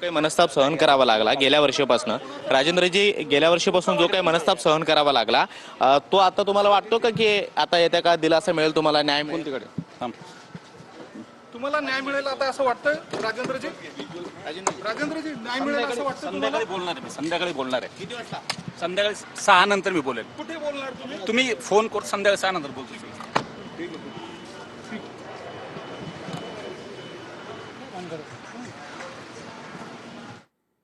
काही मनस्ताप सहन करावा लागला गेल्या वर्षीपासून राजेंद्रजी गेल्या वर्षीपासून जो काही मनस्ताप सहन करावा लागला तो आता तुम्हाला वाटतो का की आता येत्या काळात दिलासा मिळेल तुम्हाला न्याय मिळेल तिकडे तुम्हाला न्याय मिळेल आता असं वाटतं राजेंद्रजी न्याय मिळेल असं वाटतं संध्याकाळी बोलणार आहे मी संध्याकाळी बोलणार आहे किती वाजता संध्याकाळी 6 नंतर मी बोलेन कुठे बोलणार तुम्ही फोन करून संध्याकाळी 6 नंतर बोलतो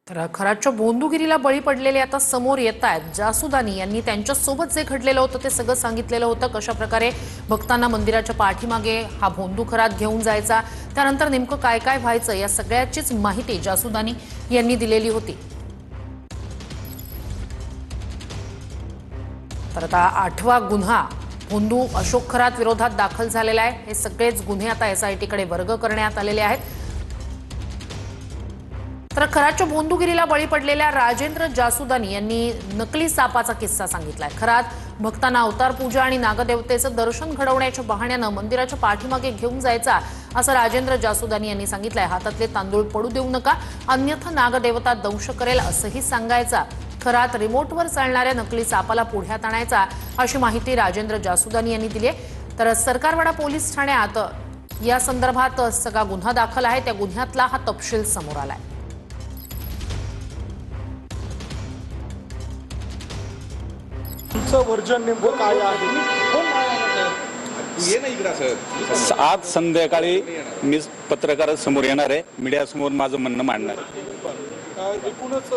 तर खराच्या बोंदुगिरीला बळी पडलेले आता समोर येत आहेत। जासुदानी यांनी त्यांच्यासोबत जे घडलेलं होतं ते सगळं सांगितलेलं होतं, कशा प्रकारे भक्तांना मंदिराच्या पाठीमागे हा भोंदू खरात घेऊन जायचा, त्यानंतर नेमकं काय काय व्हायचं या सगळ्याचीच माहिती जासुदानी यांनी दिलेली होती। तर आता 8वा गुन्हा भोंदू अशोक खरात विरोधात दाखल झालेला आहे। हे सगळेच गुन्हे आता SIT कडे वर्ग करण्यात आलेले आहेत। तर खराच्या बोंदुगिरीला बळी पडलेल्या राजेंद्र जासुदानी यांनी नकली सापाचा किस्सा सांगितलाय। खरात भक्तांना अवतार पूजा आणि नागदेवतेचं दर्शन घडवण्याच्या बहाण्यानं मंदिराच्या पाठीमागे घेऊन जायचा असं राजेंद्र जासुदानी यांनी सांगितलंय। हातातले तांदूळ पडू देऊ नका, अन्यथा नागदेवता दंश करेल असंही सांगायचा। खरात रिमोटवर चालणाऱ्या नकली सापाला पुढ्यात आणायचा अशी माहिती राजेंद्र जासुदानी यांनी दिली आहे। तर सरकारवाडा पोलीस ठाण्यात या संदर्भात सगळा गुन्हा दाखल आहे। त्या गुन्ह्यातला हा तपशील समोर आलाय। वर्जन नेमकं काय आहे? आज संध्याकाळी मी पत्रकारांसमोर येणार आहे, मीडियासमोर माझं म्हणणं मांडणार आहे। एकूणच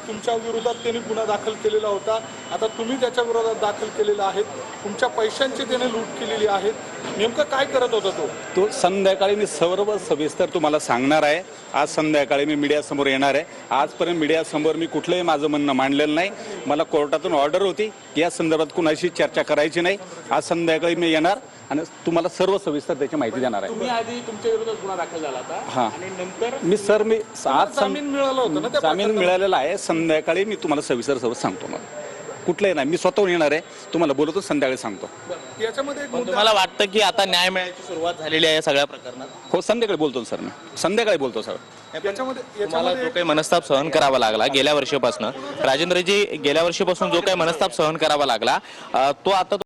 तुमच्या विरोधात त्यांनी गुन्हा दाखल केलेला होता, आता तुम्ही त्याच्या विरोधात दाखल केलेला आहे। तुमच्या पैशांची त्याने लूट केलेली आहे, नेमकं काय करत होता तो संध्याकाळी मी सर्व सविस्तर तुम्हाला सांगणार आहे। आज संध्याकाळी मी मीडियासमोर येणार आहे। आजपर्यंत मीडियासमोर मी कुठलंही माझं म्हणणं मांडलेलं नाही। मला कोर्टातून ऑर्डर होती की या संदर्भात कुणाशी चर्चा करायची नाही। आज संध्याकाळी मी येणार आणि तुम्हाला सर्व सविस्तर त्याची माहिती देणार आहे। तुम्ही आधी तुमच्या विरोधात गुन्हा दाखल झाला होता हां, आणि नंतर मी आज जामीन मिळाला होता ना? जामीन मिळालेला आहे। संध्याकाळी मी तुम्हाला सविस्तर सर्व सांगतो। मला कुठलंही नाही, मी स्वतःहून येणार आहे, तुम्हाला बोलतो, संध्याकाळी सांगतो। याच्यामध्ये तुम्हाला वाटतं की आता न्याय मिळायची सुरुवात झालेली आहे या सगळ्या प्रकरणात? हो, संध्याकाळी बोलतो सर, मी संध्याकाळी बोलतो सर। तुम्हाला जो काही मनस्ताप सहन करावा लागला गेल्या वर्षीपासून राजेंद्रजी गेल्या वर्षीपासून जो काही मनस्ताप सहन करावा लागला तो आता